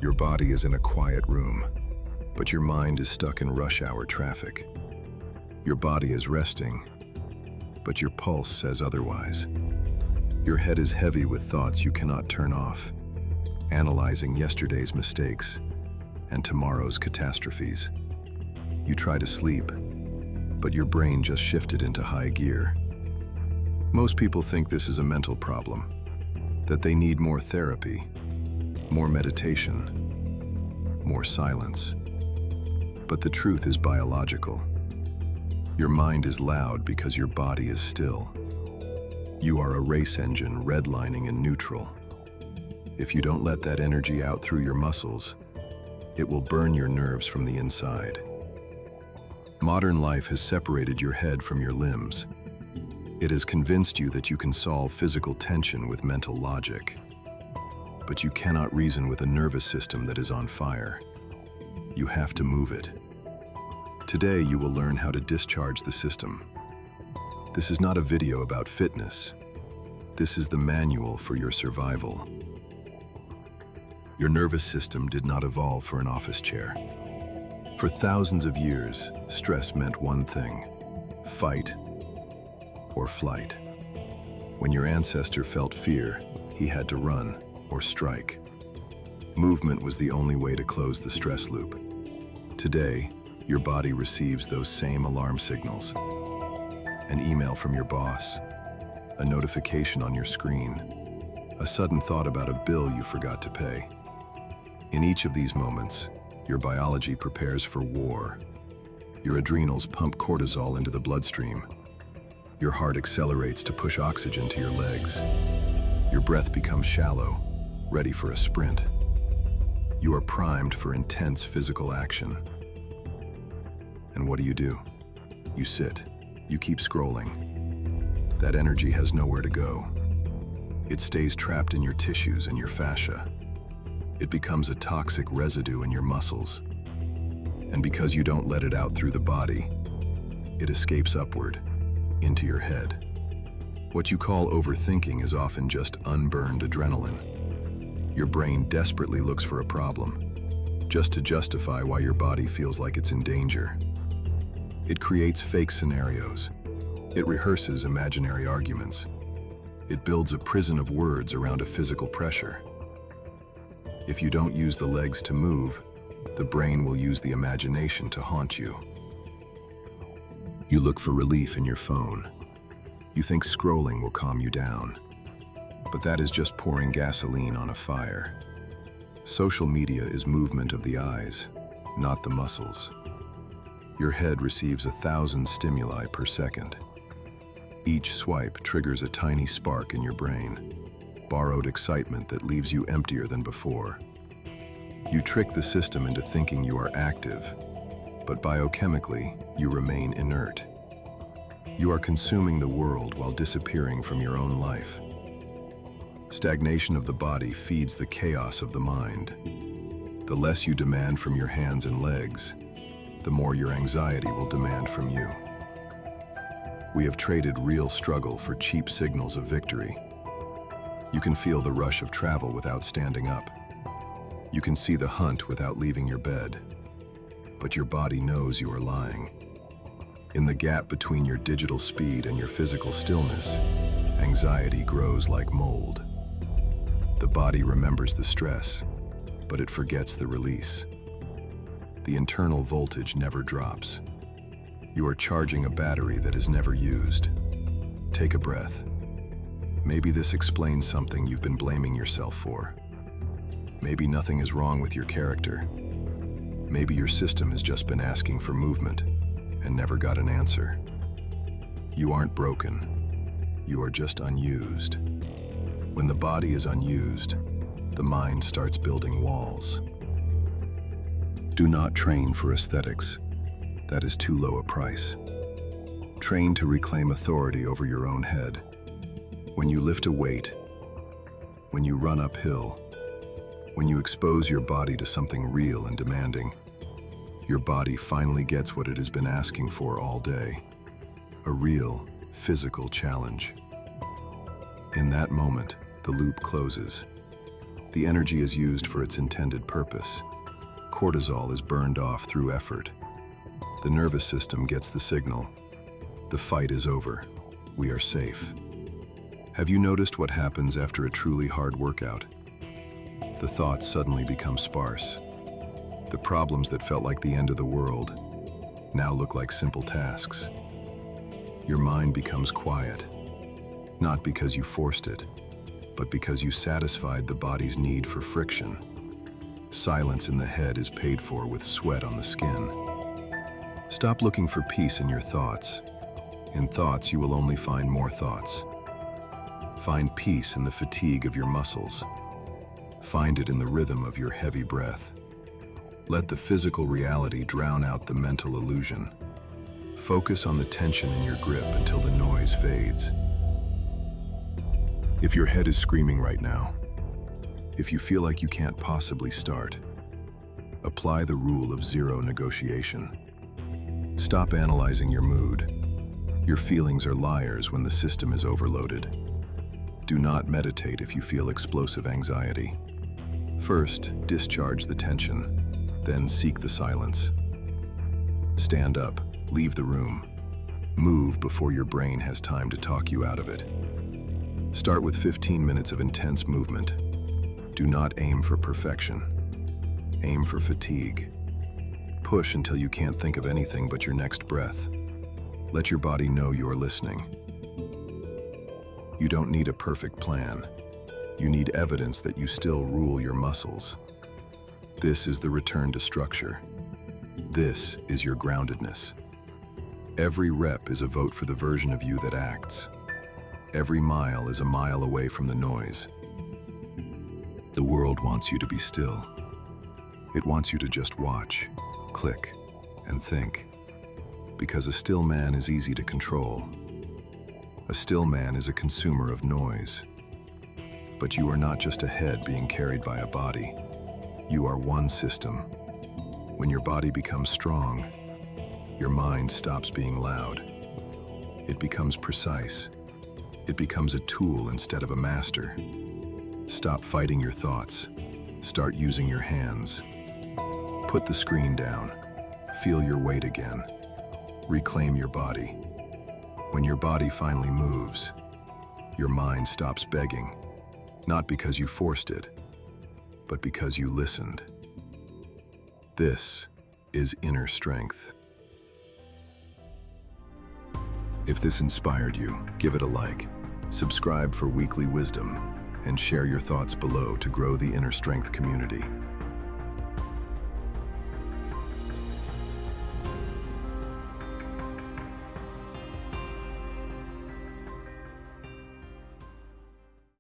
Your body is in a quiet room, but your mind is stuck in rush hour traffic. Your body is resting, but your pulse says otherwise. Your head is heavy with thoughts you cannot turn off, analyzing yesterday's mistakes and tomorrow's catastrophes. You try to sleep, but your brain just shifted into high gear. Most people think this is a mental problem, that they need more therapy, more meditation, more silence. But the truth is biological. Your mind is loud because your body is still. You are a race engine redlining in neutral. If you don't let that energy out through your muscles, it will burn your nerves from the inside. Modern life has separated your head from your limbs. It has convinced you that you can solve physical tension with mental logic. But you cannot reason with a nervous system that is on fire. You have to move it. Today you will learn how to discharge the system. This is not a video about fitness. This is the manual for your survival. Your nervous system did not evolve for an office chair. For thousands of years, stress meant one thing: fight or flight. When your ancestor felt fear, he had to run or strike. Movement was the only way to close the stress loop. Today, your body receives those same alarm signals. An email from your boss, a notification on your screen, a sudden thought about a bill you forgot to pay. In each of these moments, your biology prepares for war. Your adrenals pump cortisol into the bloodstream. Your heart accelerates to push oxygen to your legs. Your breath becomes shallow, ready for a sprint. You are primed for intense physical action. And what do? You sit. You keep scrolling. That energy has nowhere to go. It stays trapped in your tissues and your fascia. It becomes a toxic residue in your muscles. And because you don't let it out through the body, it escapes upward, into your head. What you call overthinking is often just unburned adrenaline. Your brain desperately looks for a problem, just to justify why your body feels like it's in danger. It creates fake scenarios. It rehearses imaginary arguments. It builds a prison of words around a physical pressure. If you don't use the legs to move, the brain will use the imagination to haunt you. You look for relief in your phone. You think scrolling will calm you down. But that is just pouring gasoline on a fire. Social media is movement of the eyes, not the muscles. Your head receives 1,000 stimuli per second. Each swipe triggers a tiny spark in your brain, borrowed excitement that leaves you emptier than before. You trick the system into thinking you are active, but biochemically, you remain inert. You are consuming the world while disappearing from your own life. Stagnation of the body feeds the chaos of the mind. The less you demand from your hands and legs, the more your anxiety will demand from you. We have traded real struggle for cheap signals of victory. You can feel the rush of travel without standing up. You can see the hunt without leaving your bed. But your body knows you are lying. In the gap between your digital speed and your physical stillness, anxiety grows like mold. The body remembers the stress, but it forgets the release. The internal voltage never drops. You are charging a battery that is never used. Take a breath. Maybe this explains something you've been blaming yourself for. Maybe nothing is wrong with your character. Maybe your system has just been asking for movement and never got an answer. You aren't broken. You are just unused. When the body is unused, the mind starts building walls. Do not train for aesthetics. That is too low a price. Train to reclaim authority over your own head. When you lift a weight, when you run uphill, when you expose your body to something real and demanding, your body finally gets what it has been asking for all day: a real, physical challenge. In that moment, the loop closes. The energy is used for its intended purpose. Cortisol is burned off through effort. The nervous system gets the signal. The fight is over. We are safe. Have you noticed what happens after a truly hard workout? The thoughts suddenly become sparse. The problems that felt like the end of the world now look like simple tasks. Your mind becomes quiet, not because you forced it, but because you satisfied the body's need for friction. Silence in the head is paid for with sweat on the skin. Stop looking for peace in your thoughts. In thoughts, you will only find more thoughts. Find peace in the fatigue of your muscles. Find it in the rhythm of your heavy breath. Let the physical reality drown out the mental illusion. Focus on the tension in your grip until the noise fades. If your head is screaming right now, if you feel like you can't possibly start, apply the rule of zero negotiation. Stop analyzing your mood. Your feelings are liars when the system is overloaded. Do not meditate if you feel explosive anxiety. First, discharge the tension, then seek the silence. Stand up, leave the room. Move before your brain has time to talk you out of it. Start with 15 minutes of intense movement. Do not aim for perfection. Aim for fatigue. Push until you can't think of anything but your next breath. Let your body know you're listening. You don't need a perfect plan. You need evidence that you still rule your muscles. This is the return to structure. This is your groundedness. Every rep is a vote for the version of you that acts. Every mile is a mile away from the noise. The world wants you to be still. It wants you to just watch, click, and think. Because a still man is easy to control. A still man is a consumer of noise. But you are not just a head being carried by a body. You are one system. When your body becomes strong, your mind stops being loud. It becomes precise. It becomes a tool instead of a master. Stop fighting your thoughts. Start using your hands. Put the screen down. Feel your weight again. Reclaim your body. When your body finally moves, your mind stops begging, not because you forced it, but because you listened. This is inner strength. If this inspired you, give it a like, subscribe for weekly wisdom, and share your thoughts below to grow the inner strength community.